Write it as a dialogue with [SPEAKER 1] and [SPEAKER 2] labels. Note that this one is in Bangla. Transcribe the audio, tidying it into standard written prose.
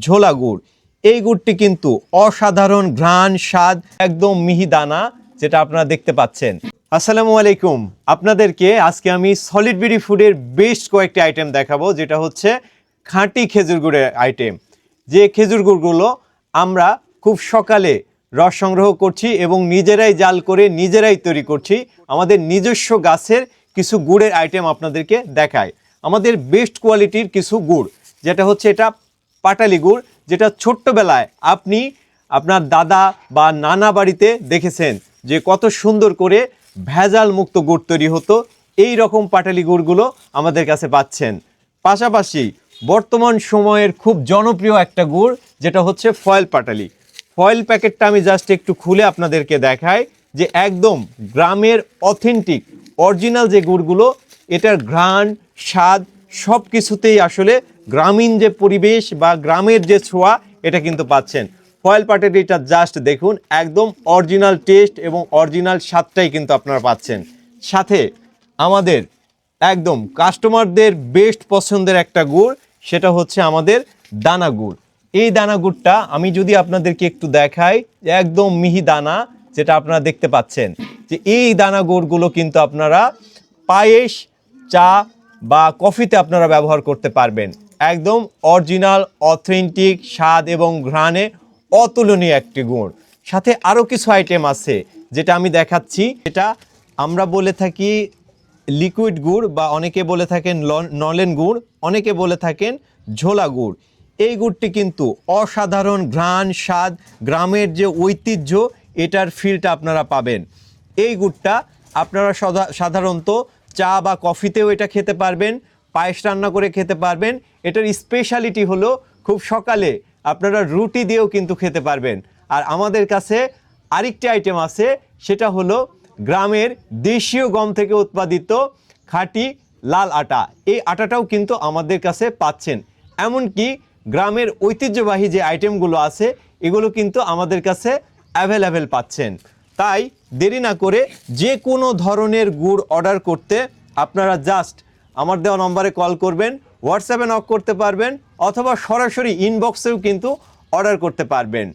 [SPEAKER 1] ঝোলা গুড়। এই গুড়টি কিন্তু অসাধারণ ঘ্রাণ, স্বাদ, একদম মিহি দানা, যেটা আপনারা দেখতে পাচ্ছেন। আসসালামু আলাইকুম, আপনাদেরকে আজকে আমি সলিড বিডি ফুডের বেস্ট কয়েকটি আইটেম দেখাবো, যেটা হচ্ছে খাঁটি খেজুর গুড়ের আইটেম। যে খেজুর গুড়গুলো আমরা খুব সকালে রস সংগ্রহ করছি এবং নিজেরাই জাল করে নিজেরাই তৈরি করছি। আমাদের নিজস্ব গাছের কিছু গুড়ের আইটেম আপনাদেরকে দেখায়। আমাদের বেস্ট কোয়ালিটির কিছু গুড়, যেটা হচ্ছে এটা পাটালি গুড়, যেটা ছোট্টবেলায় আপনি আপনার দাদা বা নানা বাড়িতে দেখেছেন যে কত সুন্দর করে ভেজাল মুক্ত গুড় তৈরি হতো। এই রকম পাটালি গুড়গুলো আমাদের কাছে পাচ্ছেন। পাশাপাশি বর্তমান সময়ের খুব জনপ্রিয় একটা গুড়, যেটা হচ্ছে ফয়েল পাটালি। ফয়েল প্যাকেটটা আমি জাস্ট একটু খুলে আপনাদেরকে দেখাই যে একদম গ্রামের অথেন্টিক অরিজিনাল যে গুড়গুলো, এটার ঘ্রাণ, স্বাদ সব কিছুতেই আসলে গ্রামীণ যে পরিবেশ বা গ্রামের যে ছোঁয়া, এটা কিন্তু পাচ্ছেন। ফয়েল পাটালিটা জাস্ট দেখুন, একদম অরিজিনাল টেস্ট এবং অরিজিনাল স্বাদটাই কিন্তু আপনারা পাচ্ছেন। সাথে আমাদের একদম কাস্টমারদের বেস্ট পছন্দের একটা গুড়, সেটা হচ্ছে আমাদের দানা গুড়। এই দানা গুড়টা আমি যদি আপনাদেরকে একটু দেখাই, একদম মিহি দানা, যেটা আপনারা দেখতে পাচ্ছেন, যে এই দানা গুড়গুলো কিন্তু আপনারা পায়েস, চা বা কফিতে আপনারা ব্যবহার করতে পারবেন। একদম অরিজিনাল অথেন্টিক স্বাদ এবং ঘ্রাণে অতুলনীয় একটি গুড়। সাথে আরও কিছু আইটেম আছে যেটা আমি দেখাচ্ছি। এটা আমরা বলে থাকি লিকুইড গুড়, বা অনেকে বলে থাকেন নলেন গুড়, অনেকে বলে থাকেন ঝোলা গুড়। এই গুড়টি কিন্তু অসাধারণ ঘ্রাণ, স্বাদ, গ্রামের যে ঐতিহ্য, এটার ফিলটা আপনারা পাবেন। এই গুড়টা আপনারা সাধারণত চা বা কফিতেও এটা খেতে পারবেন, পায়েস রান্না করে খেতে পারবেন। এটার স্পেশালিটি হলো খুব সকালে আপনারা রুটি দিয়েও কিন্তু খেতে পারবেন। আর আমাদের কাছে আরেকটি আইটেম আছে, সেটা হলো গ্রামের দেশীয় গম থেকে উৎপাদিত খাঁটি লাল আটা। এই আটাটাও কিন্তু আমাদের কাছে পাচ্ছেন। এমনকি গ্রামের ঐতিহ্যবাহী যে আইটেমগুলো আছে, এগুলো কিন্তু আমাদের কাছে অ্যাভেলেবেল পাচ্ছেন। তাই দেরি না করে যে কোনো ধরনের গুড় অর্ডার করতে আপনারা জাস্ট আমার দেওয়া নম্বরে কল করবেন, হোয়াটসঅ্যাপে নক করতে পারবেন, অথবা সরাসরি ইনবক্সেও কিন্তু অর্ডার করতে পারবেন।